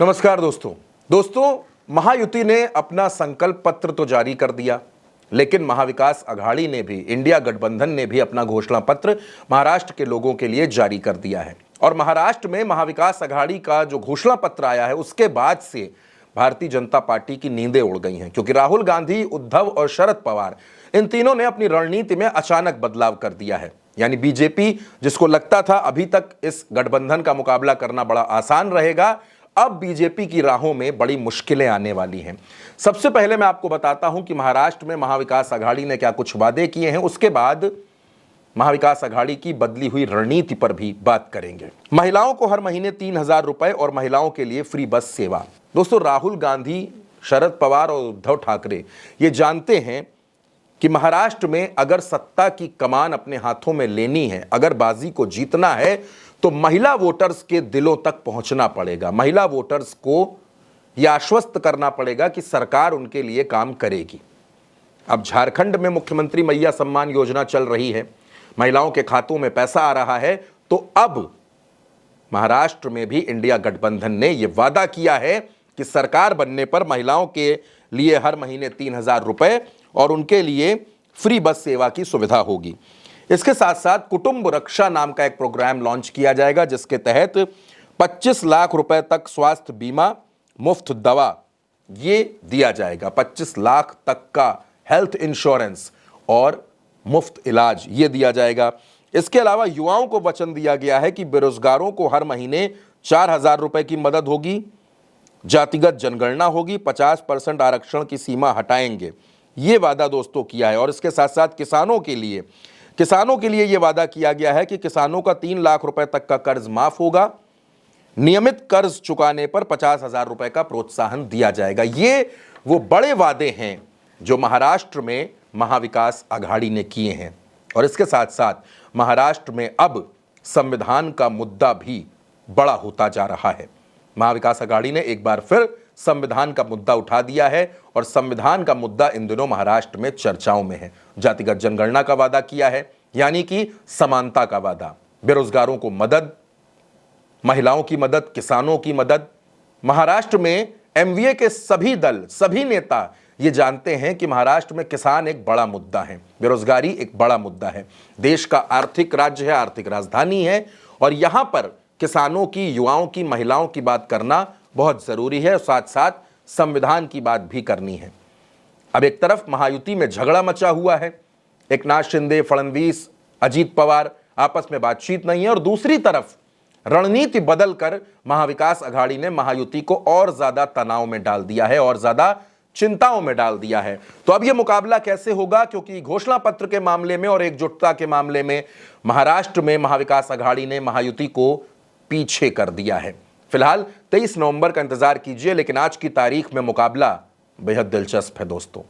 नमस्कार दोस्तों महायुति ने अपना संकल्प पत्र तो जारी कर दिया, लेकिन महाविकास अघाड़ी ने भी, इंडिया गठबंधन ने भी अपना घोषणा पत्र महाराष्ट्र के लोगों के लिए जारी कर दिया है। और महाराष्ट्र में महाविकास अघाड़ी का जो घोषणा पत्र आया है उसके बाद से भारतीय जनता पार्टी की नींदें उड़ गई हैं, क्योंकि राहुल गांधी, उद्धव और शरद पवार, इन तीनों ने अपनी रणनीति में अचानक बदलाव कर दिया है। यानी बीजेपी, जिसको लगता था अभी तक इस गठबंधन का मुकाबला करना बड़ा आसान रहेगा, अब बीजेपी की राहों में बड़ी मुश्किलें आने वाली हैं। सबसे पहले मैं आपको बताता हूं कि महाराष्ट्र में महाविकास अघाड़ी ने क्या कुछ वादे किए हैं, उसके बाद महाविकास अघाड़ी की बदली हुई रणनीति पर भी बात करेंगे। महिलाओं को हर महीने 3,000 रुपए और महिलाओं के लिए फ्री बस सेवा। दोस्तों, राहुल गांधी, शरद पवार और उद्धव ठाकरे ये जानते हैं कि महाराष्ट्र में अगर सत्ता की कमान अपने हाथों में लेनी है, अगर बाजी को जीतना है, तो महिला वोटर्स के दिलों तक पहुंचना पड़ेगा। महिला वोटर्स को यह आश्वस्त करना पड़ेगा कि सरकार उनके लिए काम करेगी। अब झारखंड में मुख्यमंत्री मैया सम्मान योजना चल रही है, महिलाओं के खातों में पैसा आ रहा है, तो अब महाराष्ट्र में भी इंडिया गठबंधन ने यह वादा किया है कि सरकार बनने पर महिलाओं के लिए हर महीने 3,000 रुपए और उनके लिए फ्री बस सेवा की सुविधा होगी। इसके साथ साथ कुटुंब रक्षा नाम का एक प्रोग्राम लॉन्च किया जाएगा, जिसके तहत 25 लाख रुपए तक स्वास्थ्य बीमा, मुफ्त दवा ये दिया जाएगा। 25 लाख तक का हेल्थ इंश्योरेंस और मुफ्त इलाज ये दिया जाएगा। इसके अलावा युवाओं को वचन दिया गया है कि बेरोजगारों को हर महीने 4,000 रुपए की मदद होगी, जातिगत जनगणना होगी, 50% आरक्षण की सीमा हटाएंगे, ये वादा दोस्तों किया है। और इसके साथ साथ किसानों के लिए यह वादा किया गया है कि किसानों का 3 लाख रुपए तक का कर्ज माफ होगा, नियमित कर्ज चुकाने पर 50,000 रुपए का प्रोत्साहन दिया जाएगा। ये वो बड़े वादे हैं जो महाराष्ट्र में महाविकास अघाड़ी ने किए हैं। और इसके साथ साथ महाराष्ट्र में अब संविधान का मुद्दा भी बड़ा होता जा रहा है। महाविकास अघाड़ी ने एक बार फिर संविधान का मुद्दा उठा दिया है और संविधान का मुद्दा इन दिनों महाराष्ट्र में चर्चाओं में है। जातिगत जनगणना का वादा किया है, यानी कि समानता का वादा, बेरोजगारों को मदद, महिलाओं की मदद, किसानों की मदद। महाराष्ट्र में एमवीए के सभी दल, सभी नेता ये जानते हैं कि महाराष्ट्र में किसान एक बड़ा मुद्दा है, बेरोजगारी एक बड़ा मुद्दा है। देश का आर्थिक राज्य है, आर्थिक राजधानी है, और यहां पर किसानों की, युवाओं की, महिलाओं की बात करना बहुत जरूरी है। साथ साथ संविधान की बात भी करनी है। अब एक तरफ महायुति में झगड़ा मचा हुआ है, एकनाथ शिंदे, फडणवीस, अजीत पवार आपस में बातचीत नहीं है, और दूसरी तरफ रणनीति बदलकर महाविकास अघाड़ी ने महायुति को और ज्यादा तनाव में डाल दिया है और ज्यादा चिंताओं में डाल दिया है। तो अब यह मुकाबला कैसे होगा, क्योंकि घोषणा पत्र के मामले में और एकजुटता के मामले में महाराष्ट्र में महाविकास अघाड़ी ने महायुति को पीछे कर दिया है। फिलहाल 23 नवंबर का इंतजार कीजिए, लेकिन आज की तारीख में मुकाबला बेहद दिलचस्प है दोस्तों।